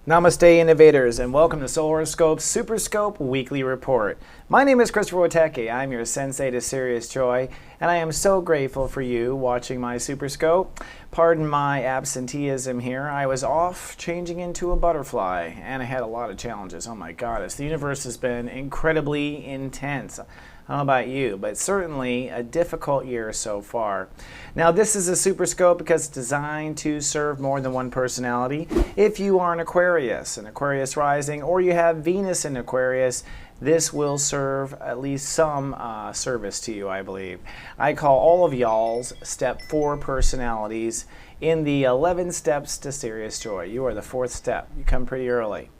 Namaste Innovators, and welcome to SUPERscope's SUPERscope Weekly Report. My name is Christopher Witecki. I'm your sensei to serious joy, and I am so grateful for you watching my SUPERscope. Pardon my absenteeism here. I was off changing into a butterfly, and I had a lot of challenges. Oh my goddess, the universe has been incredibly intense. I don't know about you, but certainly a difficult year so far. Now, this is a SUPERscope because it's designed to serve more than one personality. If you are an Aquarius Rising, or you have Venus in Aquarius, this will serve at least some service to you, I believe. I call all of y'all's Step 4 personalities in the 11 steps to serious joy. You are the 4th step. You come pretty early.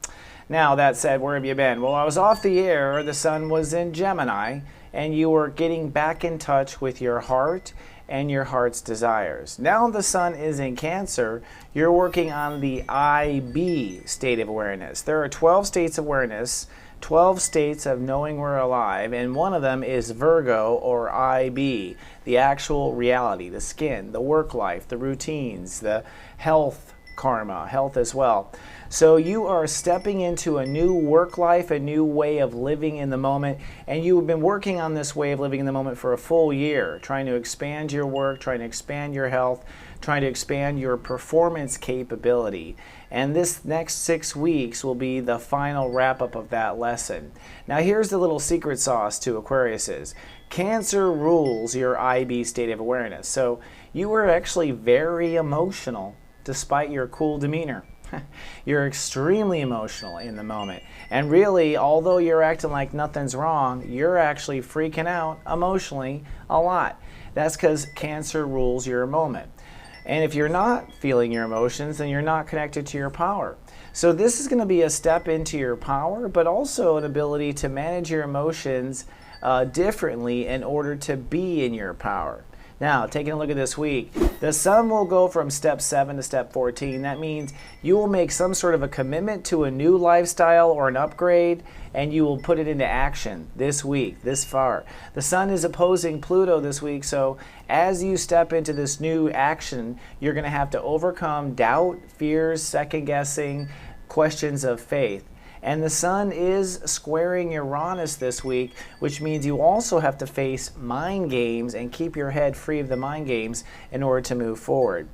Now, that said, where have you been? Well, I was off the air. The sun was in Gemini, and you were getting back in touch with your heart and your heart's desires. Now the sun is in Cancer. You're working on the IB state of awareness. There are 12 states of awareness, 12 states of knowing we're alive, and one of them is Virgo, or IB, the actual reality, the skin, the work life, the routines, the health karma, health as well. So you are stepping into a new work life, a new way of living in the moment, and you've been working on this way of living in the moment for a full year, trying to expand your work, trying to expand your health, trying to expand your performance capability. And this next 6 weeks will be the final wrap-up of that lesson. Now here's the little secret sauce to Aquariuses. Cancer rules your IB state of awareness. So you are actually very emotional despite your cool demeanor. You're extremely emotional in the moment. And really, although you're acting like nothing's wrong, you're actually freaking out emotionally a lot. That's because Cancer rules your moment. And if you're not feeling your emotions, then you're not connected to your power. So this is going to be a step into your power, but also an ability to manage your emotions differently in order to be in your power. Now, taking a look at this week, the sun will go from step 7 to step 14. That means you will make some sort of a commitment to a new lifestyle or an upgrade, and you will put it into action this week, this far. The sun is opposing Pluto this week, so as you step into this new action, you're going to have to overcome doubt, fears, second-guessing, questions of faith. And the sun is squaring Uranus this week, which means you also have to face mind games and keep your head free of the mind games in order to move forward.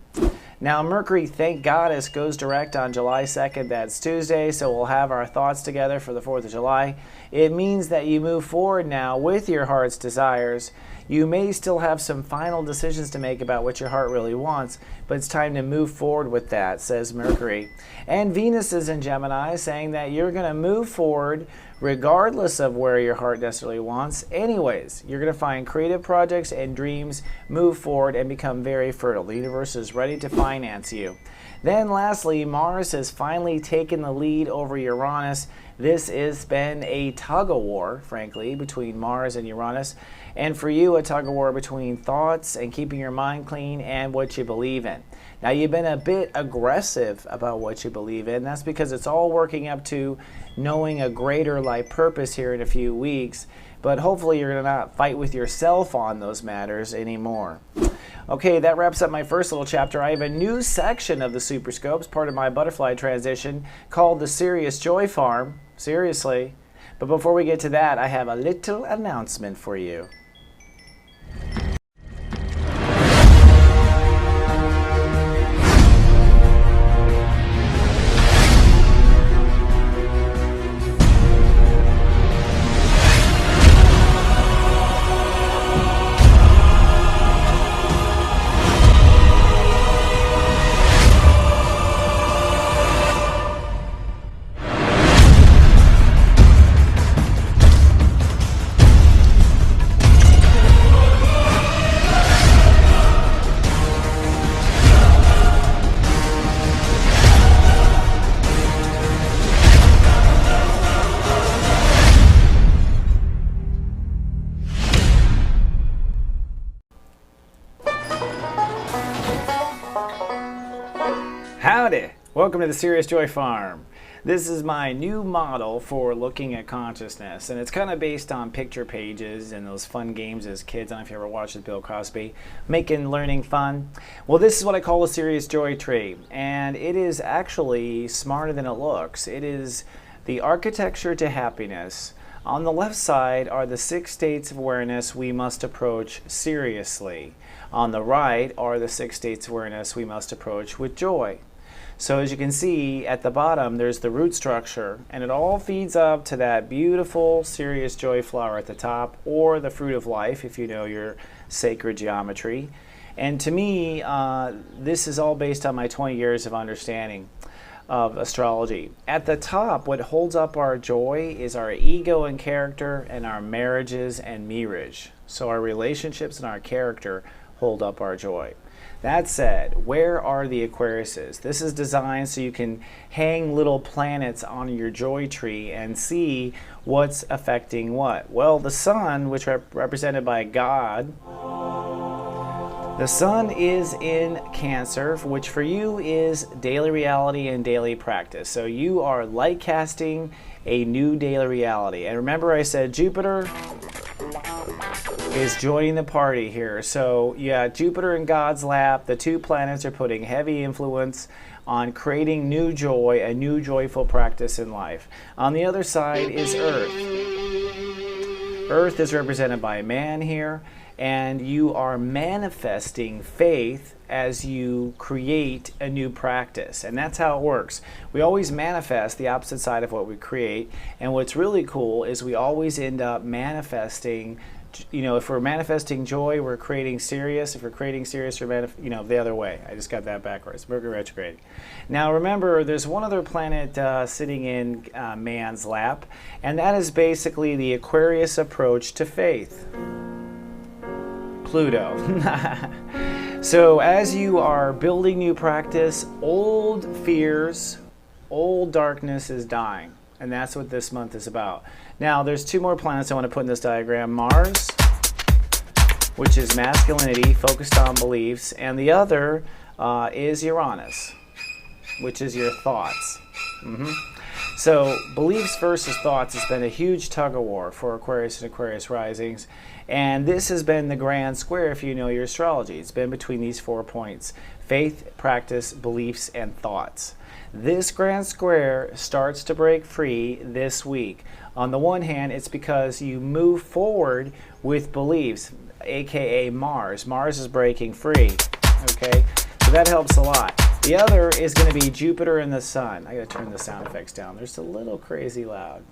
Now, Mercury, thank goddess, goes direct on July 2nd. That's Tuesday, so we'll have our thoughts together for the 4th of July. It means that you move forward now with your heart's desires. You may still have some final decisions to make about what your heart really wants, but it's time to move forward with that, says Mercury. And Venus is in Gemini, saying that you're going to move forward regardless of where your heart necessarily wants. Anyways, you're going to find creative projects and dreams, move forward, and become very fertile. The universe is ready to finance you. Then lastly, Mars has finally taken the lead over Uranus. This has been a tug-of-war, frankly, between Mars and Uranus. And for you, a tug-of-war between thoughts and keeping your mind clean and what you believe in. Now, you've been a bit aggressive about what you believe in. That's because it's all working up to knowing a greater life purpose here in a few weeks. But hopefully you're going to not fight with yourself on those matters anymore. Okay, that wraps up my first little chapter. I have a new section of the SUPERscopes, part of my butterfly transition, called the Serious Joy Farm. Seriously. But before we get to that, I have a little announcement for you. Howdy! Welcome to the Serious Joy Farm. This is my new model for looking at consciousness, and it's kind of based on picture pages and those fun games as kids. I don't know if you ever watched Bill Cosby, making learning fun. Well, this is what I call a serious joy tree, and it is actually smarter than it looks. It is the architecture to happiness. On the left side are the 6 states of awareness we must approach seriously. On the right are the 6 states of awareness we must approach with joy. So as you can see at the bottom, there's the root structure, and it all feeds up to that beautiful serious joy flower at the top, or the fruit of life if you know your sacred geometry. And to me, this is all based on my 20 years of understanding of astrology. At the top, what holds up our joy is our ego and character, and our marriages and marriage. So our relationships and our character hold up our joy. That said, where are the Aquariuses? This is designed so you can hang little planets on your joy tree and see what's affecting what. Well, the sun, which is represented by God, the sun is in Cancer, which for you is daily reality and daily practice. So you are light casting a new daily reality. And remember I said Jupiter is joining the party here. So yeah, Jupiter in God's lap, the 2 planets are putting heavy influence on creating new joy, a new joyful practice in life. On the other side is Earth. Earth is represented by man here, and you are manifesting faith as you create a new practice. And that's how it works. We always manifest the opposite side of what we create, and what's really cool is we always end up manifesting. You know, if we're manifesting joy, we're creating serious. If we're creating serious, we're the other way. I just got that backwards. Mercury retrograde. Now remember, there's one other planet sitting in man's lap, and that is basically the Aquarius approach to faith. Pluto. So as you are building new practice, old fears, old darkness is dying. And that's what this month is about. Now, there's 2 more planets I want to put in this diagram. Mars, which is masculinity, focused on beliefs, and the other is Uranus, which is your thoughts. So, beliefs versus thoughts has been a huge tug-of-war for Aquarius and Aquarius Risings, and this has been the grand square if you know your astrology. It's been between these 4 points: faith, practice, beliefs, and thoughts. This grand square starts to break free this week. On the one hand, it's because you move forward with beliefs, aka Mars. Mars is breaking free, okay? So that helps a lot. The other is going to be Jupiter and the Sun. I got to turn the sound effects down. They're just a little crazy loud.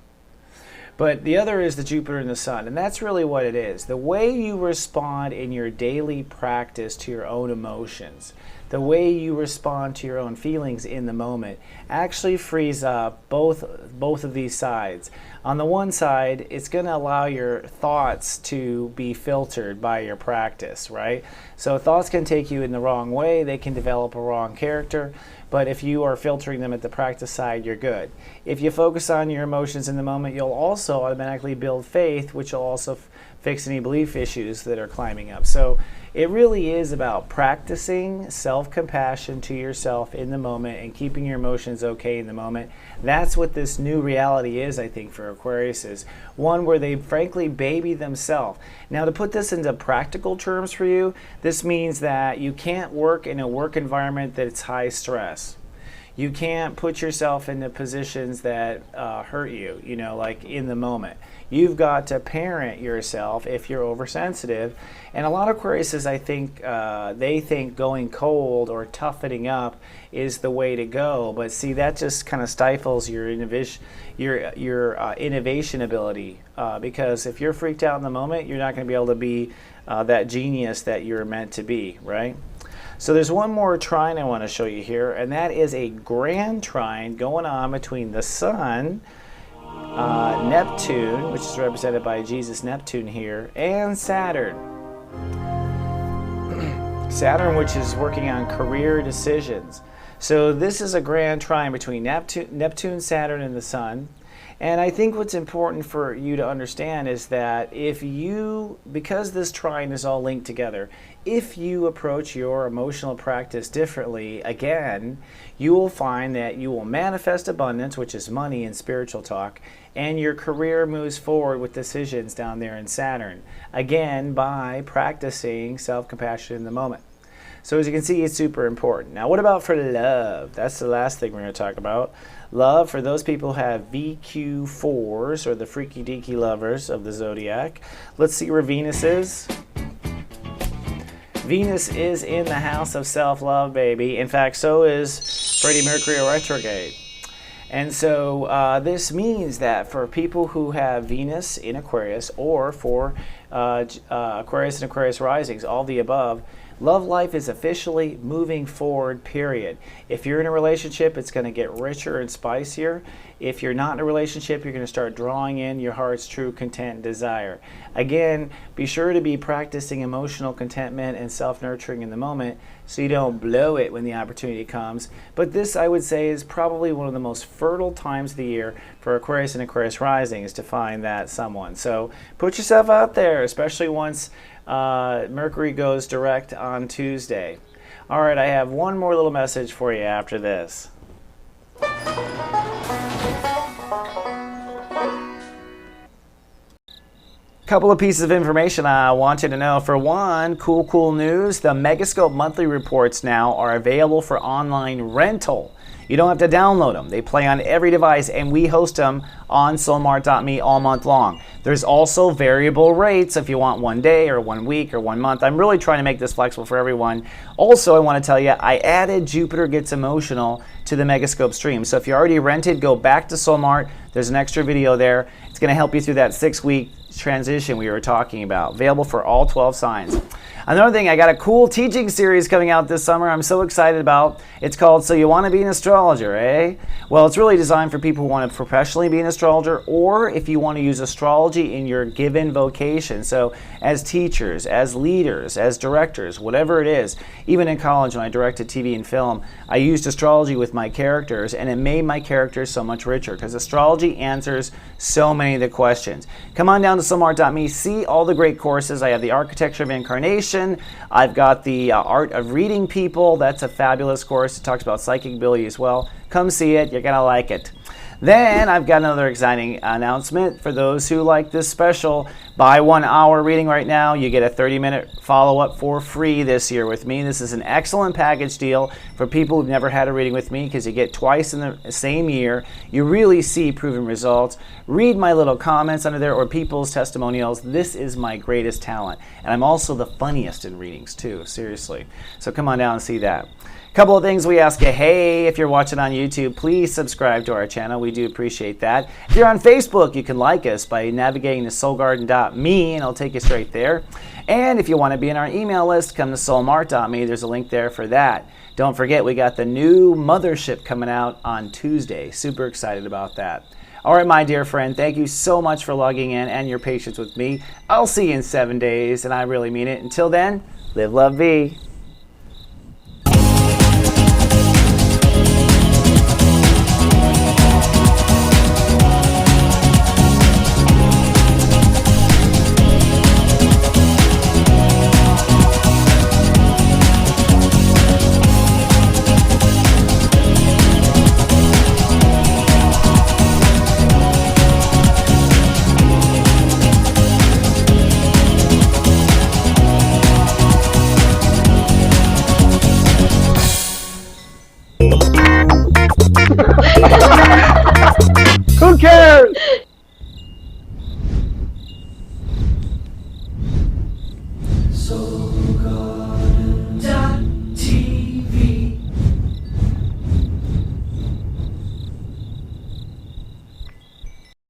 But the other is the Jupiter and the Sun, and that's really what it is. The way you respond in your daily practice to your own emotions, the way you respond to your own feelings in the moment actually frees up both of these sides. On the one side, it's going to allow your thoughts to be filtered by your practice, right? So thoughts can take you in the wrong way. They can develop a wrong character. But if you are filtering them at the practice side, you're good. If you focus on your emotions in the moment, you'll also automatically build faith, which will also fix any belief issues that are climbing up. So it really is about practicing self-compassion to yourself in the moment and keeping your emotions okay in the moment. That's what this new reality is, I think, for Aquarius, is one where they frankly baby themselves. Now, to put this into practical terms for you, this means that you can't work in a work environment that's high stress. You can't put yourself into positions that hurt you, like in the moment. You've got to parent yourself if you're oversensitive. And a lot of Aquariuses, I think, they think going cold or toughening up is the way to go. But see, that just kind of stifles your innovation ability. Because if you're freaked out in the moment, you're not going to be able to be that genius that you're meant to be, right? So there's one more trine I want to show you here, and that is a grand trine going on between the Sun, Neptune, which is represented by Jesus Neptune here, and Saturn. Saturn, which is working on career decisions. So this is a grand trine between Neptune, Saturn, and the Sun. And I think what's important for you to understand is that because this trine is all linked together, if you approach your emotional practice differently, again, you will find that you will manifest abundance, which is money in spiritual talk, and your career moves forward with decisions down there in Saturn, again, by practicing self-compassion in the moment. So as you can see, it's super important. Now, what about for love? That's the last thing we're going to talk about. Love, for those people who have VQ4s, or the freaky deaky lovers of the zodiac. Let's see where Venus is. Venus is in the house of self-love, baby. In fact, so is Freddie Mercury retrograde. And so this means that for people who have Venus in Aquarius, or for Aquarius and Aquarius Risings, all the above, love life is officially moving forward, period. If you're in a relationship, it's going to get richer and spicier. If you're not in a relationship, you're going to start drawing in your heart's true content and desire. Again, be sure to be practicing emotional contentment and self-nurturing in the moment so you don't blow it when the opportunity comes. But this, I would say, is probably one of the most fertile times of the year for Aquarius and Aquarius Risings to find that someone. So put yourself out there, especially once Mercury goes direct on Tuesday. All right, I have one more little message for you after this. Couple of pieces of information I want you to know. For one, cool news. The Megascope monthly reports now are available for online rental. You don't have to download them. They play on every device, and we host them on soulmart.me all month long. There's also variable rates if you want 1 day or 1 week or 1 month. I'm really trying to make this flexible for everyone. Also, I want to tell you, I added Jupiter Gets Emotional to the Megascope stream. So if you already rented, go back to Soulmart. There's an extra video there. It's going to help you through that 6-week transition we were talking about. Available for all 12 signs. Another thing, I got a cool teaching series coming out this summer I'm so excited about. It's called So You Want to Be an Astrologer, eh? Well, it's really designed for people who want to professionally be an astrologer, or if you want to use astrology in your given vocation. So as teachers, as leaders, as directors, whatever it is. Even in college when I directed TV and film, I used astrology with my characters, and it made my characters so much richer because astrology answers so many of the questions. Come on down to soulmart.me, see all the great courses. I have the Architecture of Incarnation. I've got the Art of Reading People. That's a fabulous course. It talks about psychic ability as well. Come see it. You're going to like it. Then I've got another exciting announcement for those who like this special. Buy 1 hour reading right now. You get a 30-minute follow-up for free this year with me. This is an excellent package deal for people who've never had a reading with me because you get twice in the same year. You really see proven results. Read my little comments under there or people's testimonials. This is my greatest talent. And I'm also the funniest in readings too, seriously. So come on down and see that. Couple of things we ask you. Hey, if you're watching on YouTube, please subscribe to our channel. We do appreciate that. If you're on Facebook, you can like us by navigating to soulgarden.me, and it'll take you straight there. And if you want to be in our email list, come to soulmart.me. There's a link there for that. Don't forget, we got the new mothership coming out on Tuesday. Super excited about that. All right, my dear friend, thank you so much for logging in and your patience with me. I'll see you in 7 days, and I really mean it. Until then, live, love, be. Ha ha ha!